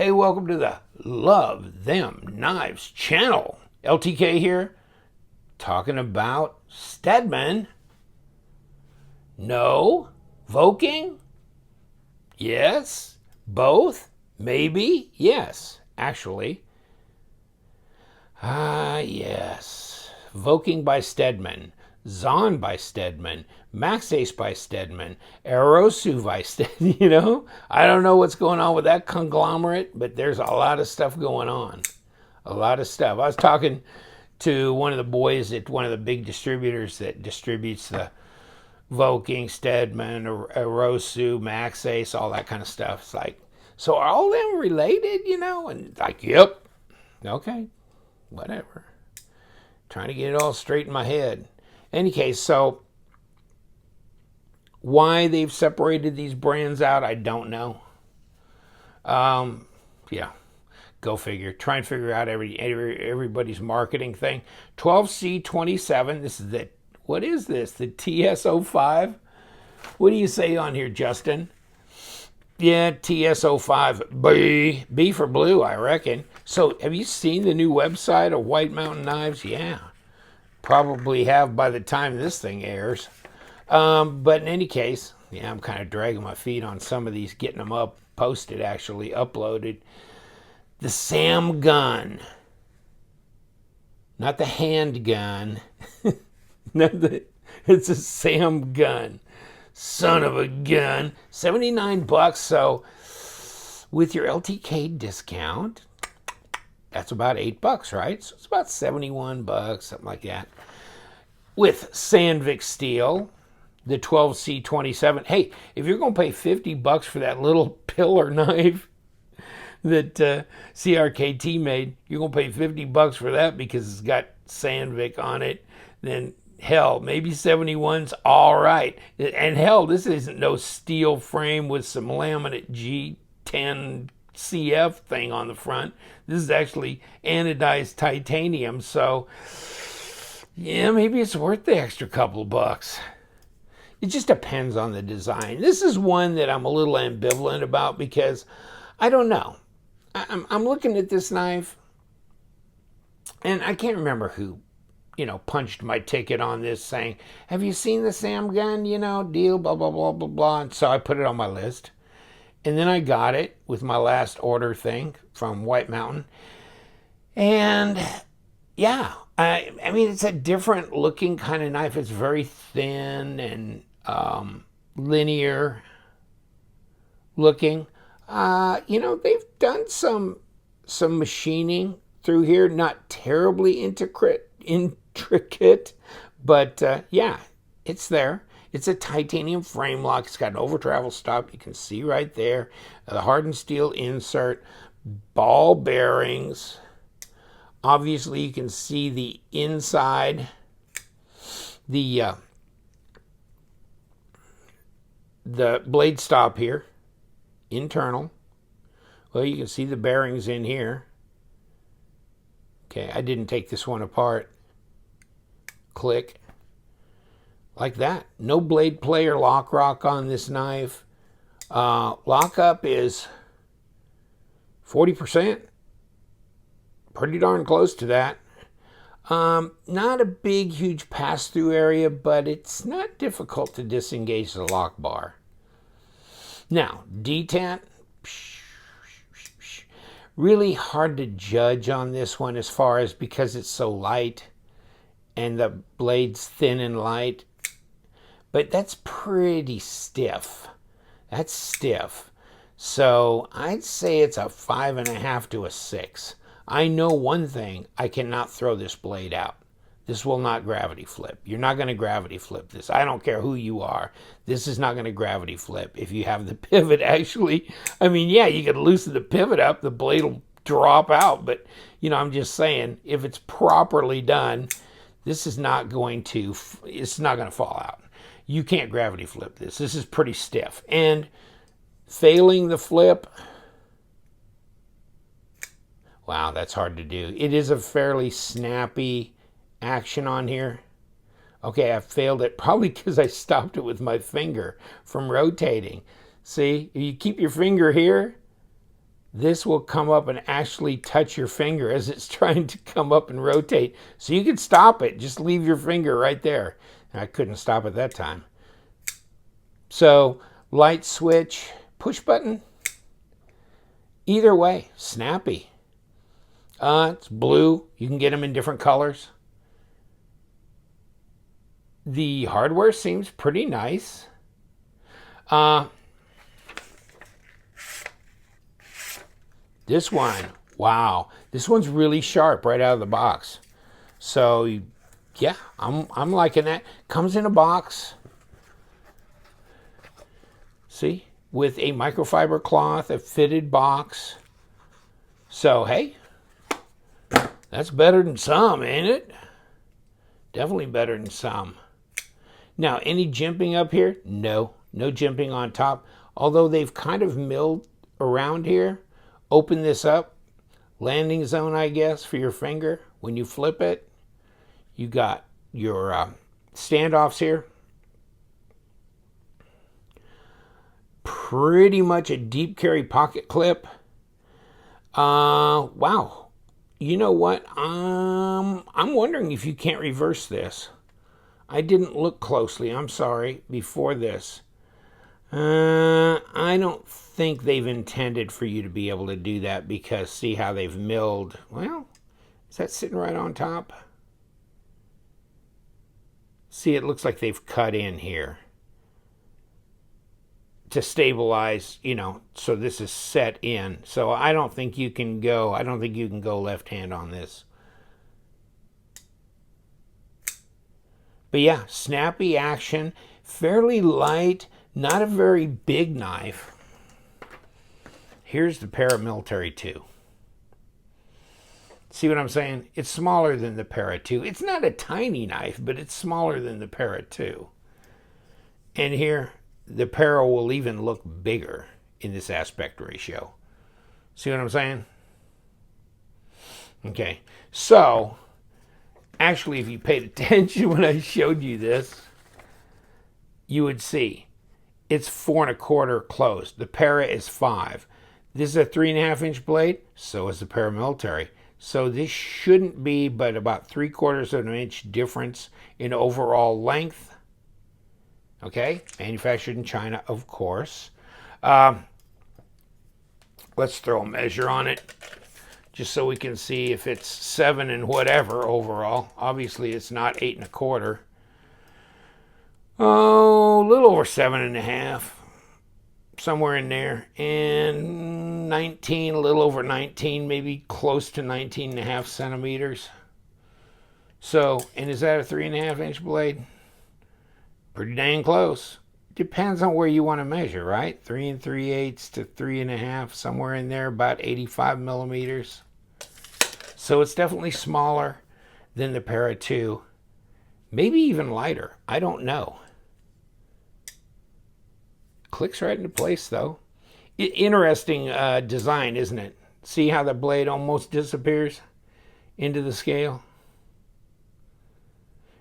Hey, welcome to the Love Them Knives channel. LTK here, talking about Stedman. No? Vouking? Yes? Both? Maybe? Yes, actually. Yes. Vouking by Stedman. Zahn by Stedman, Max Ace by Stedman, Erosu by Stedman, you know? I don't know what's going on with that conglomerate, but there's a lot of stuff going on. A lot of stuff. I was talking to one of the boys at one of the big distributors that distributes the Vouking, Stedman, Erosu, Max Ace, all that kind of stuff. It's like, so are all of them related, you know? And like, yep. Okay, whatever. Trying to get it all straight in my head. Any case, so why they've separated these brands out, I don't know. Yeah, go figure. Try and figure out everybody's marketing thing. 12C27. This is the, what is this? The TS05. What do you say on here, Justin? Yeah, TS05B. B for blue, I reckon. So, have you seen the new website of White Mountain Knives? Yeah. Probably have by the time this thing airs. But in any case, yeah, I'm kind of dragging my feet on some of these, getting them up, posted actually, uploaded. The Sam gun. Not the handgun. It's a Sam gun. Son of a gun. $79, so with your LTK discount, that's about $8, right? So it's about $71, something like that. With Sandvik steel, the 12C27. Hey, if you're going to pay $50 for that little pillar knife that CRKT made, you're going to pay $50 for that because it's got Sandvik on it. Then hell, maybe 71's all right. And hell, this isn't no steel frame with some laminate G10 CF thing on the front. This is actually anodized titanium, so yeah, maybe it's worth the extra couple of bucks. It just depends on the design. This is one that I'm a little ambivalent about because I don't know. I'm looking at this knife and I can't remember who, you know, punched my ticket on this saying, have you seen the Sam gun, you know, deal, blah, blah, blah, blah, blah. And so I put it on my list. And then I got it with my last order thing from White Mountain. And yeah, I mean, it's a different looking kind of knife. It's very thin and linear looking. You know, they've done some machining through here, not terribly intricate, but yeah, it's there. It's a titanium frame lock. It's got an over travel stop. You can see right there. The hardened steel insert, ball bearings. Obviously, you can see the inside. The blade stop here, internal. Well, you can see the bearings in here. Okay, I didn't take this one apart. Click. Like that. No blade play or lock rock on this knife. Lockup is 40%. Pretty darn close to that. Not a big, huge pass-through area, but it's not difficult to disengage the lock bar. Now, detent. Really hard to judge on this one as far as because it's so light and the blade's thin and light. But that's pretty stiff. That's stiff. So I'd say it's a 5.5 to a 6. I know one thing, I cannot throw this blade out. This will not gravity flip. You're not going to gravity flip this. I don't care who you are. This is not going to gravity flip. If you have the pivot actually, I mean, yeah, you could loosen the pivot up, the blade will drop out. But, you know, I'm just saying, if it's properly done, this is not going to, it's not going to fall out. You can't gravity flip this. This is pretty stiff. And failing the flip, wow, that's hard to do. It is a fairly snappy action on here. Okay, I failed it probably because I stopped it with my finger from rotating. See, if you keep your finger here, this will come up and actually touch your finger as it's trying to come up and rotate. So you can stop it. Just leave your finger right there. And I couldn't stop it that time. So light switch, push button. Either way, snappy. It's blue. You can get them in different colors. The hardware seems pretty nice. This one, wow. This one's really sharp right out of the box. So, yeah, I'm liking that. Comes in a box. See? With a microfiber cloth, a fitted box. So, hey, that's better than some, ain't it? Definitely better than some. Now, any jimping up here? No jimping on top. Although they've kind of milled around here. Open this up. Landing zone, I guess, for your finger. When you flip it, you got your standoffs here. Pretty much a deep carry pocket clip. Wow. You know what? I'm wondering if you can't reverse this. I didn't look closely, I'm sorry, before this. I don't think they've intended for you to be able to do that because see how they've milled. Well, is that sitting right on top? See, it looks like they've cut in here to stabilize, you know, so this is set in. So I don't think you can go left hand on this. But yeah, snappy action, fairly light, not a very big knife. Here's the Paramilitary 2. See what I'm saying? It's smaller than the Para 2. It's not a tiny knife, but it's smaller than the Para 2. And here, the Para will even look bigger in this aspect ratio. See what I'm saying? Okay, so actually, if you paid attention when I showed you this, you would see it's 4 1/4 closed. The Para is 5. This is a 3.5 inch blade. So is the Paramilitary. So this shouldn't be but about 3/4 of an inch difference in overall length. Okay, manufactured in China, of course. Let's throw a measure on it, just so we can see if it's 7 and whatever overall. Obviously, it's not 8 1/4. Oh, a little over 7.5, somewhere in there, and 19, a little over 19, maybe close to 19.5 centimeters. So, and is that a 3.5 inch blade? Pretty dang close. Depends on where you want to measure, right? 3 3/8 to 3.5, somewhere in there, about 85 millimeters. So it's definitely smaller than the Para 2. Maybe even lighter. I don't know. Clicks right into place, though. Interesting design, isn't it? See how the blade almost disappears into the scale?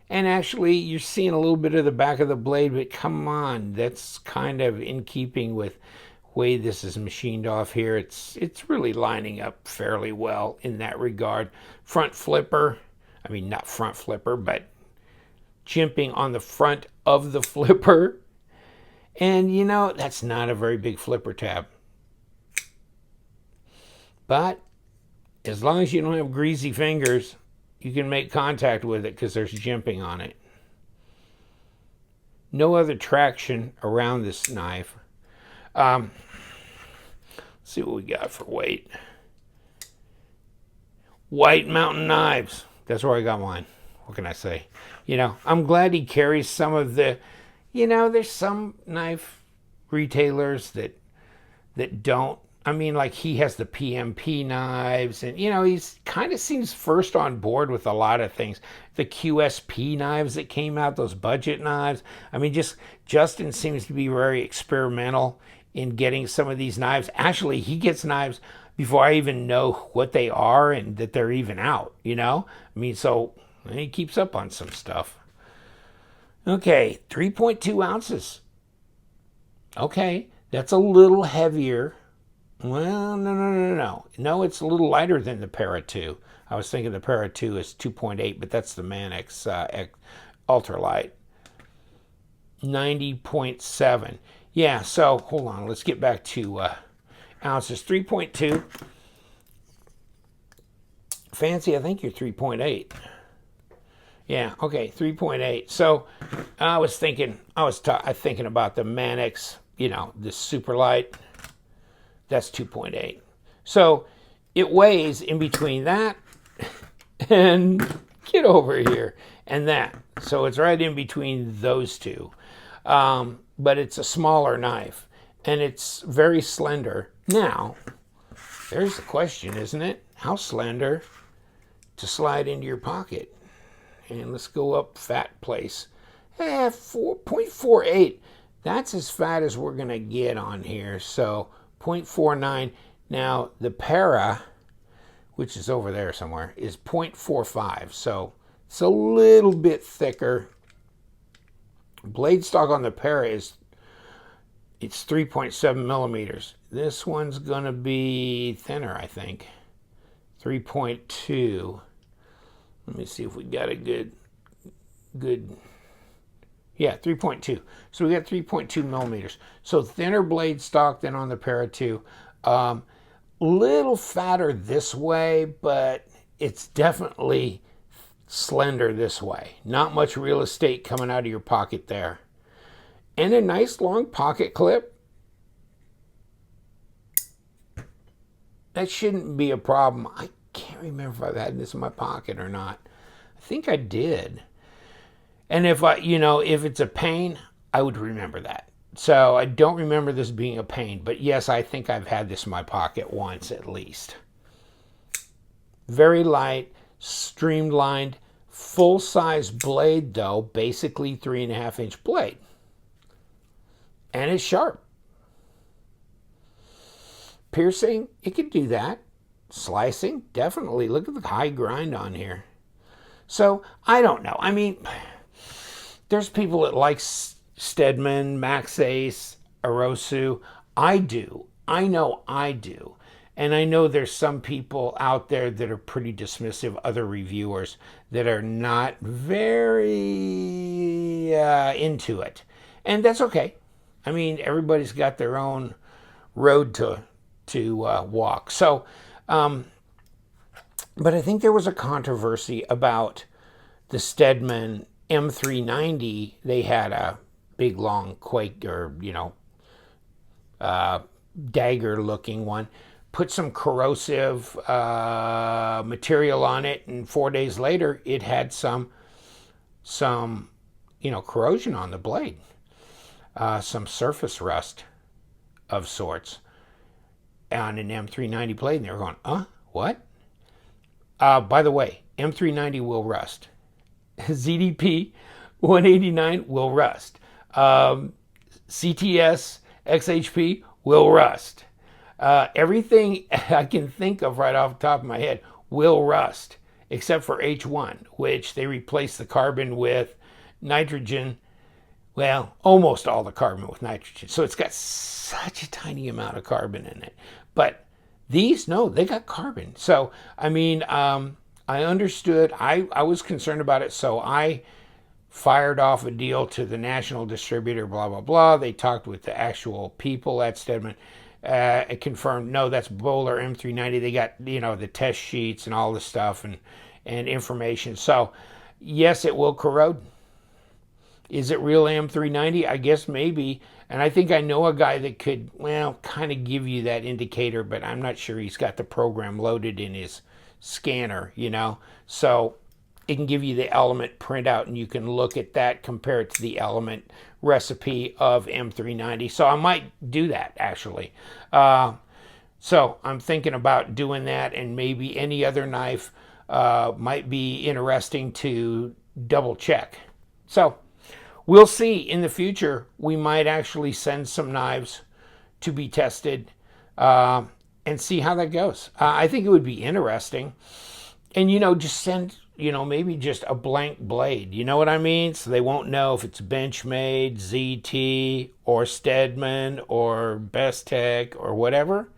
And actually, you're seeing a little bit of the back of the blade, but come on, that's kind of in keeping with the way this is machined off here. It's really lining up fairly well in that regard. Front flipper, I mean, not front flipper, but jimping on the front of the flipper. And, you know, that's not a very big flipper tab. But as long as you don't have greasy fingers, you can make contact with it because there's jimping on it. No other traction around this knife. Let's see what we got for weight. White Mountain Knives. That's where I got mine. What can I say? You know, I'm glad he carries some of the, you know, there's some knife retailers that don't. I mean, like he has the PMP knives, and, you know, he's kind of seems first on board with a lot of things. The QSP knives that came out, those budget knives. I mean, just Justin seems to be very experimental in getting some of these knives. Actually, he gets knives before I even know what they are and that they're even out, you know? I mean, so he keeps up on some stuff. Okay, 3.2 ounces. Okay, that's a little heavier. Well, no. No, it's a little lighter than the Para 2. I was thinking the Para 2 is 2.8, but that's the Manix ultralight. 90.7. Yeah, so hold on. Let's get back to ounces. 3.2. Fancy, I think you're 3.8. Yeah, okay, 3.8. So I was thinking about the Manix, the super light. That's 2.8. So it weighs in between that and get over here and that. So it's right in between those two. But it's a smaller knife and it's very slender. Now, there's the question, isn't it? How slender to slide into your pocket? And let's go up fat place. 4.48. That's as fat as we're going to get on here. So 0.49. Now the Para, which is over there somewhere, is 0.45. So it's a little bit thicker. Blade stock on the Para it's 3.7 millimeters. This one's going to be thinner, I think. 3.2. Let me see if we got a good, yeah, 3.2. So we got 3.2 millimeters. So thinner blade stock than on the Para 2. Little fatter this way, but it's definitely slender this way. Not much real estate coming out of your pocket there. And a nice long pocket clip. That shouldn't be a problem. I can't remember if I've had this in my pocket or not. I think I did. And if if it's a pain, I would remember that. So I don't remember this being a pain, but yes, I think I've had this in my pocket once at least. Very light, streamlined, full-size blade though, basically 3.5-inch blade. And it's sharp. Piercing, it can do that. Slicing, definitely. Look at the high grind on here. So, I don't know. I mean, there's people that like Stedman, Max Ace, Arosu. I do. I know I do. And I know there's some people out there that are pretty dismissive, other reviewers, that are not very into it. And that's okay. I mean, everybody's got their own road to walk. So, but I think there was a controversy about the Stedman M390. They had a big long Quaker, dagger looking one. Put some corrosive material on it, and 4 days later it had some corrosion on the blade, some surface rust of sorts on an M390 blade. And they were going, what? By the way, M390 will rust. ZDP 189 will rust. CTS XHP will rust. Everything I can think of right off the top of my head will rust, except for H1, which they replaced the carbon with nitrogen. Well, almost all the carbon with nitrogen. So it's got such a tiny amount of carbon in it. But these, no, they got carbon. So, I mean, I understood. I was concerned about it, so I fired off a deal to the national distributor, blah, blah, blah. They talked with the actual people at Stedman. It confirmed, no, that's Bowler M390. They got, the test sheets and all the stuff and information. So, yes, it will corrode. Is it real M390? I guess maybe. And I think I know a guy that could, kind of give you that indicator, but I'm not sure he's got the program loaded in his scanner, So it can give you the element printout, and you can look at that, compare it to the element recipe of M390. So I might do that, actually. So I'm thinking about doing that, and maybe any other knife might be interesting to double check. So we'll see in the future. We might actually send some knives to be tested and see how that goes. I think it would be interesting. And, just send, maybe just a blank blade. You know what I mean? So they won't know if it's Benchmade, ZT, or Stedman, or Bestech, or whatever.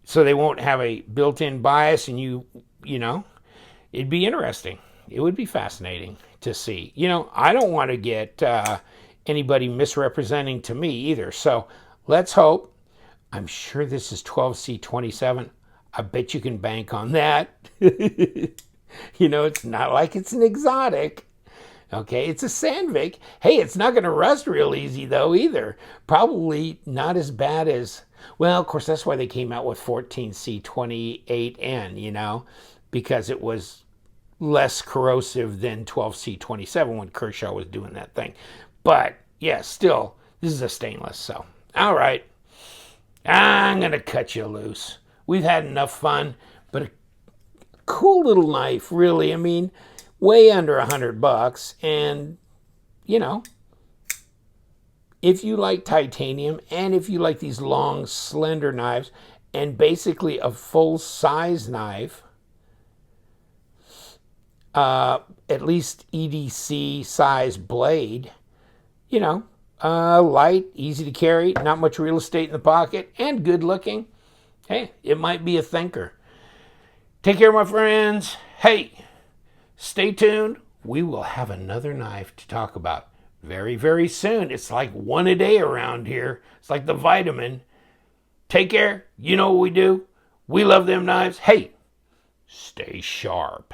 so they won't have a built-in bias, and you know, it'd be interesting. It would be fascinating to see. You know, I don't want to get anybody misrepresenting to me either. So let's hope. I'm sure this is 12C27. I bet you can bank on that. You know, it's not like it's an exotic. Okay, it's a Sandvik. Hey, it's not going to rust real easy though either. Probably not as bad as, well, of course, that's why they came out with 14C28N, you know, because it was less corrosive than 12C27 when Kershaw was doing that thing. But yeah, still, this is a stainless. So, all right, I'm going to cut you loose. We've had enough fun, but a cool little knife, really. I mean, way under $100, and you know, if you like titanium and if you like these long, slender knives, and basically a full-size knife, at least EDC size blade, you know, light, easy to carry, not much real estate in the pocket, and good looking, hey, it might be a thinker. Take care, my friends. Hey, stay tuned. We will have another knife to talk about very, very soon. It's like one a day around here. It's like the vitamin. Take care. You know what we do. We love them knives. Hey, stay sharp.